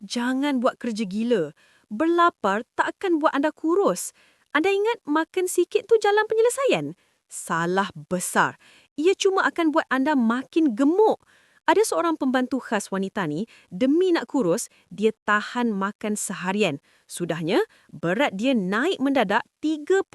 Jangan buat kerja gila. Berlapar tak akan buat anda kurus. Anda ingat makan sikit tu jalan penyelesaian? Salah besar. Ia cuma akan buat anda makin gemuk. Ada seorang pembantu khas wanita ni, demi nak kurus, dia tahan makan seharian. Sudahnya, berat dia naik mendadak 37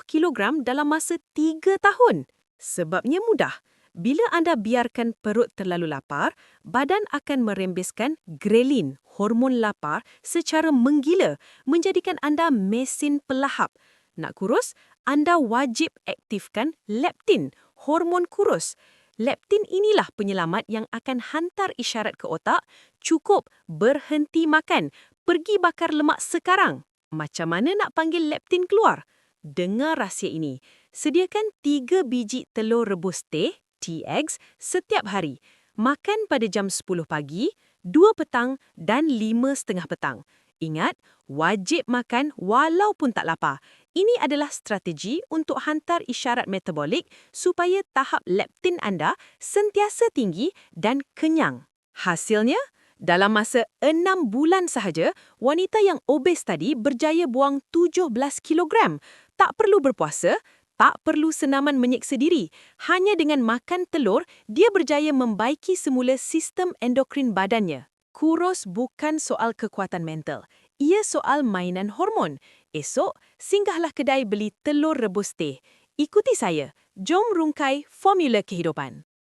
kilogram dalam masa 3 tahun. Sebabnya mudah. Bila anda biarkan perut terlalu lapar, badan akan merembeskan grelin, hormon lapar, secara menggila, menjadikan anda mesin pelahap. Nak kurus, anda wajib aktifkan leptin, hormon kurus. Leptin inilah penyelamat yang akan hantar isyarat ke otak, cukup berhenti makan, pergi bakar lemak sekarang. Macam mana nak panggil leptin keluar? Dengar rahsia ini. Sediakan 3 biji telur rebus teh, tea eggs, setiap hari. Makan pada jam 10 pagi, 2 petang dan 5:30 petang. Ingat, wajib makan walaupun tak lapar. Ini adalah strategi untuk hantar isyarat metabolik supaya tahap leptin anda sentiasa tinggi dan kenyang. Hasilnya, dalam masa 6 bulan sahaja, wanita yang obes tadi berjaya buang 17 kilogram. Tak perlu berpuasa, tak perlu senaman menyiksa diri. Hanya dengan makan telur, dia berjaya membaiki semula sistem endokrin badannya. Kurus bukan soal kekuatan mental. Ia soal mainan hormon. Esok, singgahlah kedai beli telur rebus teh. Ikuti saya. Jom rungkai formula kehidupan.